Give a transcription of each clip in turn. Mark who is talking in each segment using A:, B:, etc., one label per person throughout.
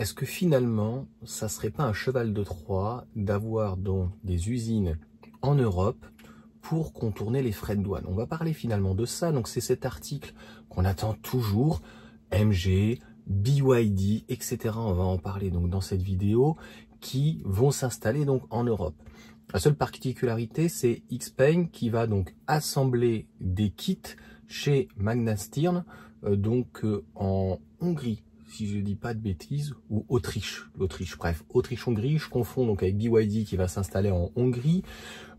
A: est-ce que finalement, ça serait pas un cheval de Troie d'avoir donc des usines en Europe pour contourner les frais de douane? On va parler finalement de ça. Donc c'est cet article qu'on attend toujours, MG, BYD, etc. On va en parler donc dans cette vidéo, qui vont s'installer donc en Europe. La seule particularité, c'est Xpeng qui va donc assembler des kits chez Magna Stirn, en Hongrie, si je dis pas de bêtises, ou Autriche, bref, Autriche-Hongrie, je confonds donc avec BYD qui va s'installer en Hongrie.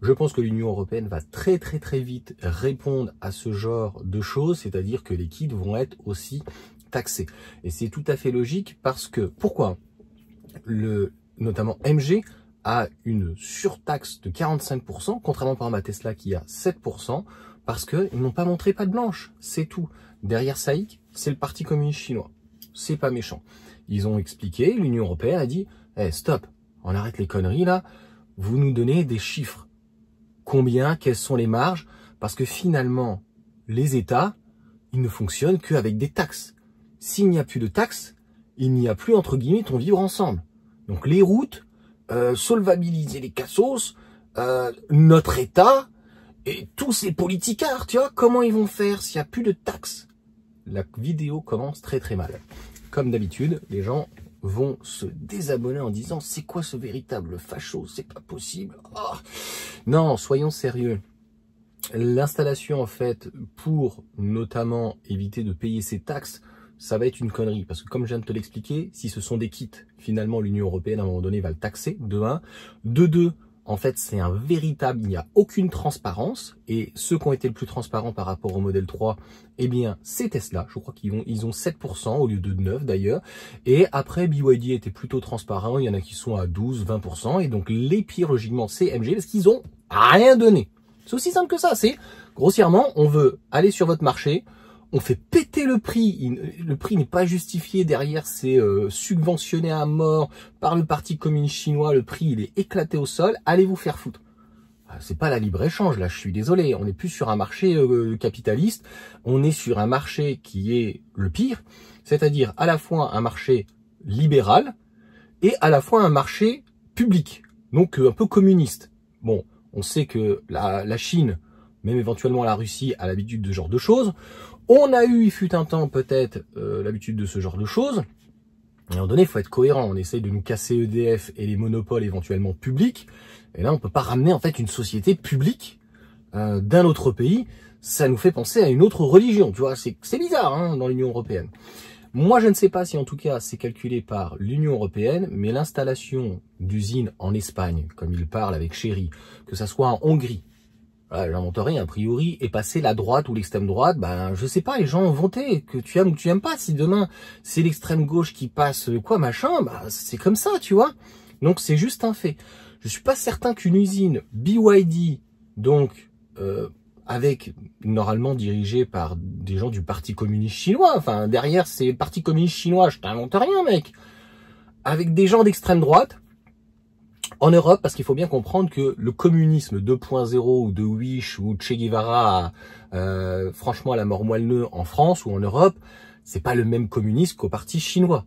A: Je pense que l'Union européenne va très vite répondre à ce genre de choses, c'est-à-dire que les kits vont être aussi taxés. Et c'est tout à fait logique parce que, pourquoi? Notamment MG a une surtaxe de 45%, contrairement par exemple à Tesla qui a 7%, parce qu'ils n'ont pas montré patte blanche, c'est tout. Derrière SAIC, c'est le Parti communiste chinois. C'est pas méchant. Ils ont expliqué, l'Union européenne a dit hey, stop, on arrête les conneries là, vous nous donnez des chiffres. Combien, quelles sont les marges? Parce que finalement, les États, ils ne fonctionnent qu'avec des taxes. S'il n'y a plus de taxes, il n'y a plus entre guillemets ton vivre ensemble. Donc les routes, solvabiliser les cassos, notre État et tous ces politicards, tu vois, comment ils vont faire s'il n'y a plus de taxes? La vidéo commence très mal. Comme d'habitude, les gens vont se désabonner en disant c'est quoi ce véritable facho, c'est pas possible. Oh. Non, soyons sérieux. L'installation en fait pour notamment éviter de payer ces taxes, ça va être une connerie parce que comme je viens de te l'expliquer, si ce sont des kits, finalement l'Union européenne à un moment donné va le taxer de 1, de 2. En fait, c'est un véritable, il n'y a aucune transparence et ceux qui ont été le plus transparents par rapport au modèle 3, eh bien, c'est Tesla. Je crois qu'ils ont 7% au lieu de 9 d'ailleurs. Et après, BYD était plutôt transparent. Il y en a qui sont à 12, 20%. Et donc, les pires, logiquement, c'est MG parce qu'ils ont rien donné. C'est aussi simple que ça. C'est, grossièrement, on veut aller sur votre marché. On fait péter le prix. Le prix n'est pas justifié. Derrière, c'est subventionné à mort par le Parti communiste chinois. Le prix, il est éclaté au sol. Allez vous faire foutre. C'est pas la libre-échange, là, je suis désolé. On n'est plus sur un marché capitaliste. On est sur un marché qui est le pire. C'est-à-dire à la fois un marché libéral et à la fois un marché public. Donc un peu communiste. Bon, on sait que la Chine, même éventuellement la Russie, a l'habitude de ce genre de choses. On a eu, il fut un temps peut-être, l'habitude de ce genre de choses. À un moment donné, il faut être cohérent. On essaye de nous casser EDF et les monopoles éventuellement publics. Et là, on peut pas ramener en fait une société publique d'un autre pays. Ça nous fait penser à une autre religion. Tu vois, c'est bizarre hein, dans l'Union européenne. Moi, je ne sais pas si en tout cas c'est calculé par l'Union européenne, mais l'installation d'usines en Espagne, comme il parle avec Chéri, que ça soit en Hongrie, j'invente rien, a priori, et passer la droite ou l'extrême droite, ben, je sais pas, les gens vont voter, que tu aimes ou que tu aimes pas. Si demain, c'est l'extrême gauche qui passe, machin, bah, c'est comme ça, tu vois. Donc, c'est juste un fait. Je suis pas certain qu'une usine BYD, donc, avec, normalement dirigée par des gens du Parti communiste chinois, enfin, derrière, c'est le Parti communiste chinois, je t'invente rien, mec. Avec des gens d'extrême droite, en Europe, parce qu'il faut bien comprendre que le communisme 2.0 ou de Wish ou de Che Guevara, franchement à la mort moelle-neu en France ou en Europe, c'est pas le même communisme qu'au parti chinois.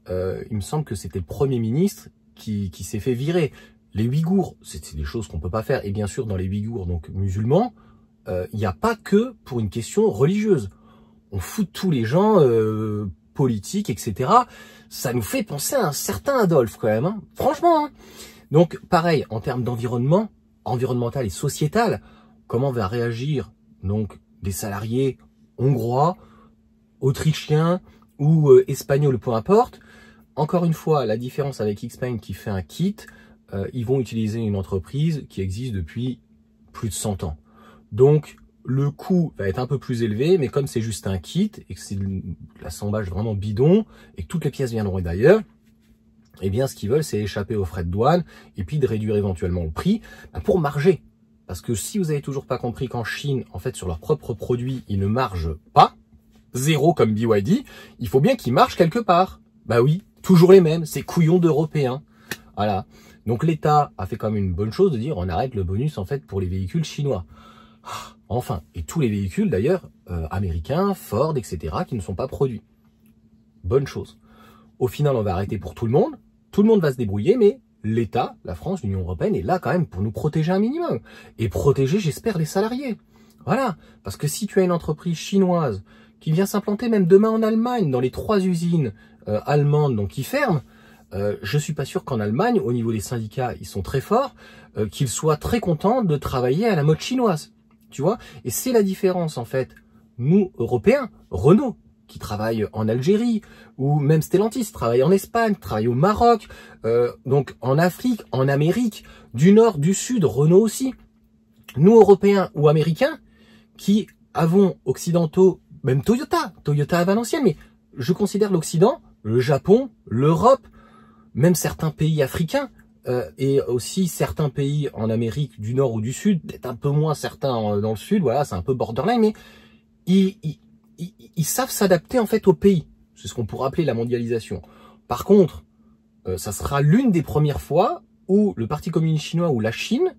A: Il me semble que c'était le Premier ministre qui s'est fait virer. Les Ouïghours, c'est des choses qu'on peut pas faire. Et bien sûr, dans les Ouïghours, donc musulmans, il n'y a pas que pour une question religieuse. On fout tous les gens politiques, etc. Ça nous fait penser à un certain Adolphe quand même. Hein. Franchement, hein. Donc, pareil, en termes d'environnement, environnemental et sociétal, comment va réagir donc des salariés hongrois, autrichiens ou espagnols, peu importe. Encore une fois, la différence avec Xpeng qui fait un kit, ils vont utiliser une entreprise qui existe depuis plus de 100 ans. Donc, le coût va être un peu plus élevé, mais comme c'est juste un kit et que c'est l'assemblage vraiment bidon et que toutes les pièces viendront d'ailleurs, eh bien, ce qu'ils veulent, c'est échapper aux frais de douane et puis de réduire éventuellement le prix pour marger. Parce que si vous avez toujours pas compris qu'en Chine, en fait, sur leurs propres produits, ils ne margent pas, zéro comme BYD, il faut bien qu'ils margent quelque part. Bah oui, toujours les mêmes, ces couillons d'Européens. Voilà. Donc l'État a fait quand même une bonne chose de dire on arrête le bonus en fait pour les véhicules chinois. Enfin, et tous les véhicules d'ailleurs, américains, Ford, etc., qui ne sont pas produits. Bonne chose. Au final, on va arrêter pour tout le monde va se débrouiller, mais l'État, la France, l'Union européenne est là quand même pour nous protéger un minimum. Et protéger, j'espère, les salariés. Voilà, parce que si tu as une entreprise chinoise qui vient s'implanter même demain en Allemagne, dans les 3 usines allemandes donc qui ferment, je suis pas sûr qu'en Allemagne, au niveau des syndicats, ils sont très forts, qu'ils soient très contents de travailler à la mode chinoise. Tu vois? Et c'est la différence en fait. Nous, Européens, Renault, qui travaille en Algérie, ou même Stellantis travaille en Espagne, travaille au Maroc, donc en Afrique, en Amérique, du Nord, du Sud, Renault aussi. Nous, Européens ou Américains, qui avons occidentaux, même Toyota à Valenciennes, mais je considère l'Occident, le Japon, l'Europe, même certains pays africains, et aussi certains pays en Amérique du Nord ou du Sud, peut-être un peu moins certains dans le Sud, voilà, c'est un peu borderline, mais ils savent s'adapter en fait au pays. C'est ce qu'on pourrait appeler la mondialisation. Par contre, ça sera l'une des premières fois où le Parti communiste chinois ou la Chine,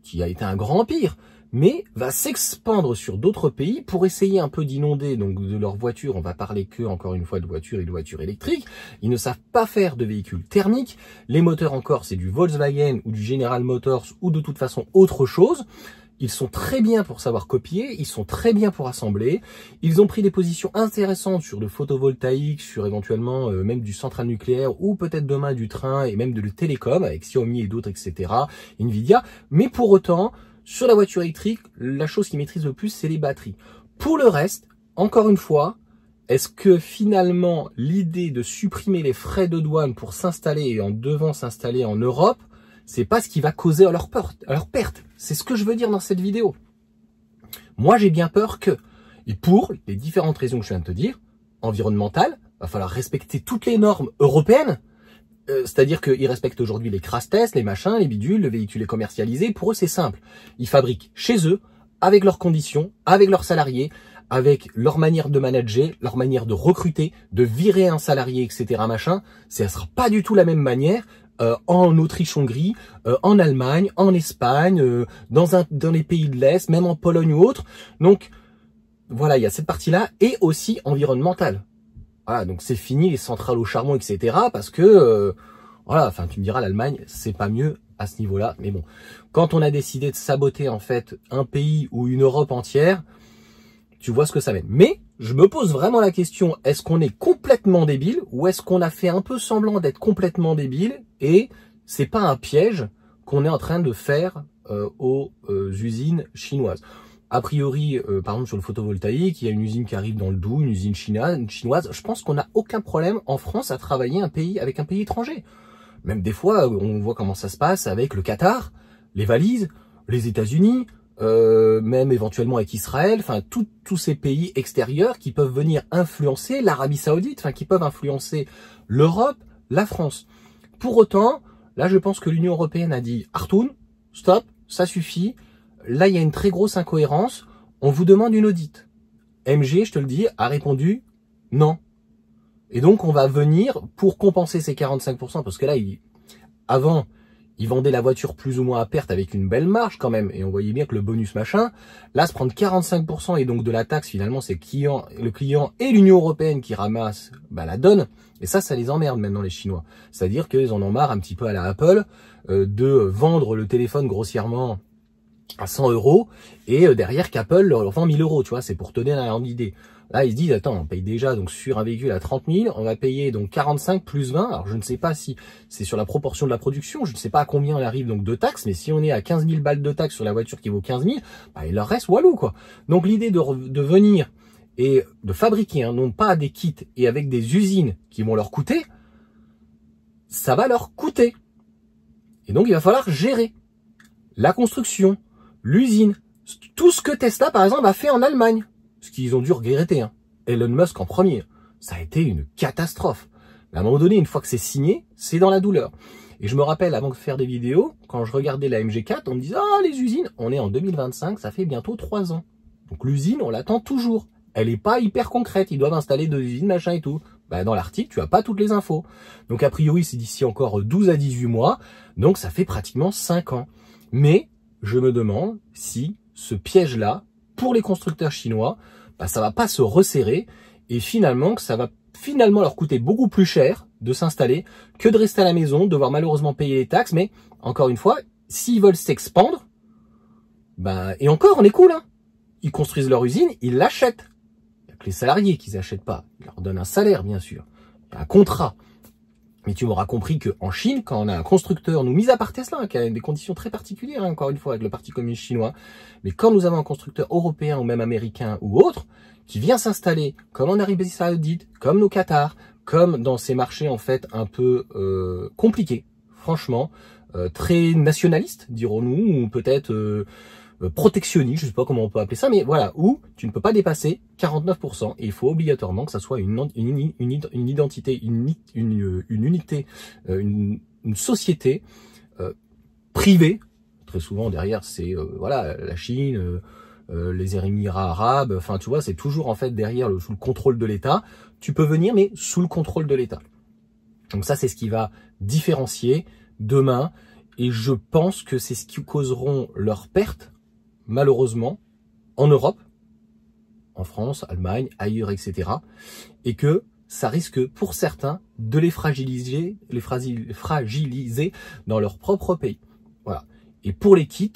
A: qui a été un grand empire, mais va s'expandre sur d'autres pays pour essayer un peu d'inonder donc de leurs voitures. On va parler que, encore une fois, de voitures et de voitures électriques. Ils ne savent pas faire de véhicules thermiques. Les moteurs encore, c'est du Volkswagen ou du General Motors ou de toute façon autre chose. Ils sont très bien pour savoir copier, ils sont très bien pour assembler. Ils ont pris des positions intéressantes sur le photovoltaïque, sur éventuellement même du central nucléaire ou peut-être demain du train et même de le télécom avec Xiaomi et d'autres, etc. Nvidia. Mais pour autant, sur la voiture électrique, la chose qu'ils maîtrisent le plus, c'est les batteries. Pour le reste, encore une fois, est-ce que finalement l'idée de supprimer les frais de douane pour s'installer et en devant s'installer en Europe, c'est pas ce qui va causer à leur perte. C'est ce que je veux dire dans cette vidéo. Moi, j'ai bien peur que, et pour les différentes raisons que je viens de te dire, environnementales, va falloir respecter toutes les normes européennes. C'est-à-dire qu'ils respectent aujourd'hui les crash tests, les machins, les bidules, le véhicule est commercialisé. Pour eux, c'est simple. Ils fabriquent chez eux, avec leurs conditions, avec leurs salariés, avec leur manière de manager, leur manière de recruter, de virer un salarié, etc. machin. Ça sera pas du tout la même manière en Autriche-Hongrie, en Allemagne, en Espagne, dans les pays de l'Est, même en Pologne ou autre. Donc, voilà, il y a cette partie-là, et aussi environnementale. Voilà, donc c'est fini les centrales au charbon, etc. Parce que, voilà, enfin, tu me diras, l'Allemagne, c'est pas mieux à ce niveau-là. Mais bon, quand on a décidé de saboter, en fait, un pays ou une Europe entière, tu vois ce que ça mène. Mais je me pose vraiment la question, est-ce qu'on est complètement débile ou est-ce qu'on a fait un peu semblant d'être complètement débile et c'est pas un piège qu'on est en train de faire aux usines chinoises. A priori, par exemple sur le photovoltaïque, il y a une usine qui arrive dans le Doubs, une usine chinoise. Je pense qu'on n'a aucun problème en France à travailler avec un pays étranger. Même des fois, on voit comment ça se passe avec le Qatar, les valises, les États-Unis, même éventuellement avec Israël, enfin tous ces pays extérieurs qui peuvent venir influencer l'Arabie Saoudite, enfin qui peuvent influencer l'Europe, la France. Pour autant, là je pense que l'Union européenne a dit Artoun, stop, ça suffit. Là il y a une très grosse incohérence. On vous demande une audit. MG, je te le dis, a répondu non. Et donc on va venir pour compenser ces 45%, parce que là avant ils vendaient la voiture plus ou moins à perte avec une belle marge quand même. Et on voyait bien que le bonus machin, là, se prendre 45% et donc de la taxe, finalement, c'est le client et l'Union européenne qui ramassent la donne. Et ça les emmerde maintenant, les Chinois. C'est-à-dire qu'ils en ont marre un petit peu à la Apple de vendre le téléphone grossièrement à 100 € et derrière qu'Apple leur vend 1000 €. Tu vois, c'est pour te donner un ordre d'idée. Là, ils se disent, attends, on paye déjà donc sur un véhicule à 30 000, on va payer donc 45 plus 20. Alors, je ne sais pas si c'est sur la proportion de la production, je ne sais pas à combien on arrive donc de taxes, mais si on est à 15 000 balles de taxes sur la voiture qui vaut 15 000, il leur reste walou, quoi. Donc, l'idée de venir et de fabriquer, non pas des kits et avec des usines qui vont leur coûter, ça va leur coûter. Et donc, il va falloir gérer la construction, l'usine, tout ce que Tesla, par exemple, a fait en Allemagne. Ce qu'ils ont dû regretter, hein. Elon Musk en premier. Ça a été une catastrophe. Mais à un moment donné, une fois que c'est signé, c'est dans la douleur. Et je me rappelle, avant de faire des vidéos, quand je regardais la MG4, on me disait, ah, les usines, on est en 2025, ça fait bientôt 3 ans. Donc l'usine, on l'attend toujours. Elle n'est pas hyper concrète, ils doivent installer 2 usines, machin et tout. Dans l'article, tu as pas toutes les infos. Donc a priori, c'est d'ici encore 12 à 18 mois. Donc ça fait pratiquement 5 ans. Mais je me demande si ce piège-là, pour les constructeurs chinois, ça va pas se resserrer et finalement que ça va finalement leur coûter beaucoup plus cher de s'installer que de rester à la maison, devoir malheureusement payer les taxes. Mais encore une fois, s'ils veulent s'expandre, ben, et encore, on est cool, hein. Ils construisent leur usine, ils l'achètent. Il n'y a que les salariés qui n'achètent pas. Ils leur donnent un salaire, bien sûr. Il y a un contrat. Mais tu m'auras compris qu'en Chine, quand on a un constructeur, nous, mis à part Tesla, hein, qui a des conditions très particulières, hein, encore une fois, avec le Parti communiste chinois, mais quand nous avons un constructeur européen ou même américain ou autre, qui vient s'installer, comme en Arabie Saoudite, comme au Qatar, comme dans ces marchés, en fait, un peu compliqués, franchement, très nationalistes, dirons-nous, ou peut-être protectionniste, je sais pas comment on peut appeler ça, mais voilà, où tu ne peux pas dépasser 49%, et il faut obligatoirement que ça soit une identité, une unité, une société privée. Très souvent derrière c'est voilà, la Chine, les Émirats arabes, enfin tu vois, c'est toujours en fait derrière sous le contrôle de l'État. Tu peux venir, mais sous le contrôle de l'État. Donc ça, c'est ce qui va différencier demain, et je pense que c'est ce qui causeront leur perte, malheureusement, en Europe, en France, Allemagne, ailleurs, etc. Et que ça risque, pour certains, de les fragiliser dans leur propre pays. Voilà. Et pour les kits,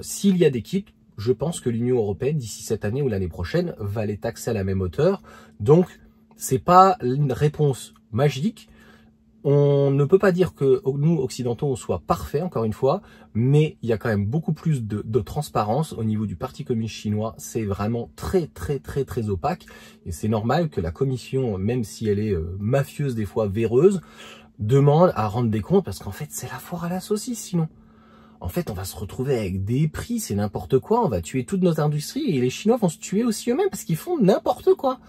A: s'il y a des kits, je pense que l'Union européenne, d'ici cette année ou l'année prochaine, va les taxer à la même hauteur. Donc, c'est pas une réponse magique. On ne peut pas dire que nous, occidentaux, on soit parfaits, encore une fois, mais il y a quand même beaucoup plus de transparence au niveau du Parti communiste chinois. C'est vraiment très opaque, et c'est normal que la commission, même si elle est mafieuse, des fois véreuse, demande à rendre des comptes, parce qu'en fait, c'est la foire à la saucisse, sinon. En fait, on va se retrouver avec des prix, c'est n'importe quoi, on va tuer toutes nos industries, et les Chinois vont se tuer aussi eux-mêmes, parce qu'ils font n'importe quoi.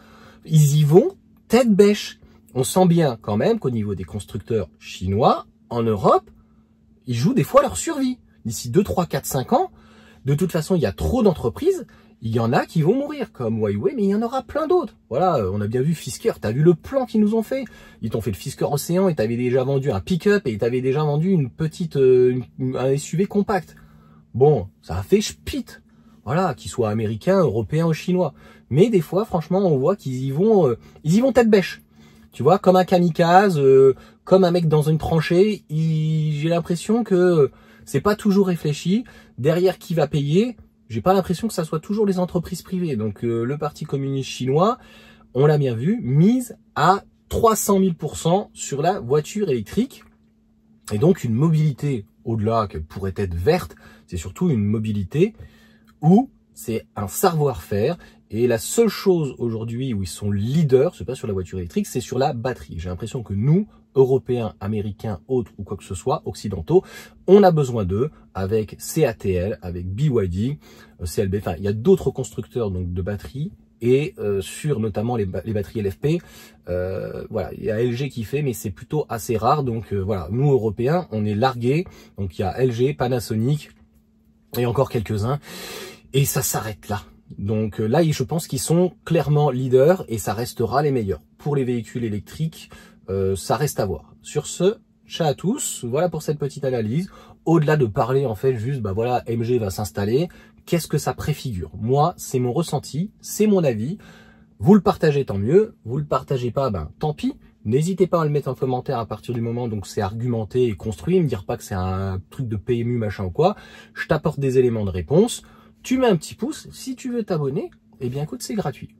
A: Ils y vont tête bêche. On sent bien quand même qu'au niveau des constructeurs chinois, en Europe, ils jouent des fois leur survie. D'ici 2, 3, 4, 5 ans, de toute façon, il y a trop d'entreprises, il y en a qui vont mourir, comme Huawei, mais il y en aura plein d'autres. Voilà, on a bien vu Fisker, t'as vu le plan qu'ils nous ont fait. Ils t'ont fait le Fisker Océan, et t'avais déjà vendu un pick-up, et t'avais déjà vendu une petite, un SUV compact. Bon, ça a fait spit. Voilà, qu'ils soient américains, européens ou chinois. Mais des fois, franchement, on voit qu'ils y vont tête bêche. Tu vois, comme un kamikaze, comme un mec dans une tranchée, j'ai l'impression que c'est pas toujours réfléchi. Derrière qui va payer, j'ai pas l'impression que ça soit toujours les entreprises privées. Donc le Parti communiste chinois, on l'a bien vu, mise à 300 000% sur la voiture électrique. Et donc une mobilité, au-delà qu'elle pourrait être verte, c'est surtout une mobilité où c'est un savoir-faire. Et la seule chose aujourd'hui où ils sont leaders, c'est pas sur la voiture électrique, c'est sur la batterie. J'ai l'impression que nous, Européens, Américains, autres ou quoi que ce soit, occidentaux, on a besoin d'eux avec CATL, avec BYD, CLB, enfin il y a d'autres constructeurs donc de batteries, et sur notamment les batteries LFP, voilà, il y a LG qui fait, mais c'est plutôt assez rare. Donc voilà, nous Européens, on est largués. Donc il y a LG, Panasonic et encore quelques-uns, et ça s'arrête là. Donc là, je pense qu'ils sont clairement leaders, et ça restera les meilleurs. Pour les véhicules électriques, ça reste à voir. Sur ce, ciao à tous, voilà pour cette petite analyse. Au-delà de parler en fait juste, bah voilà, MG va s'installer, qu'est-ce que ça préfigure? Moi, c'est mon ressenti, c'est mon avis. Vous le partagez, tant mieux. Vous le partagez pas, ben tant pis. N'hésitez pas à le mettre en commentaire à partir du moment donc c'est argumenté et construit. Me dire pas que c'est un truc de PMU machin ou quoi. Je t'apporte des éléments de réponse. Tu mets un petit pouce. Si tu veux t'abonner, eh bien écoute, c'est gratuit.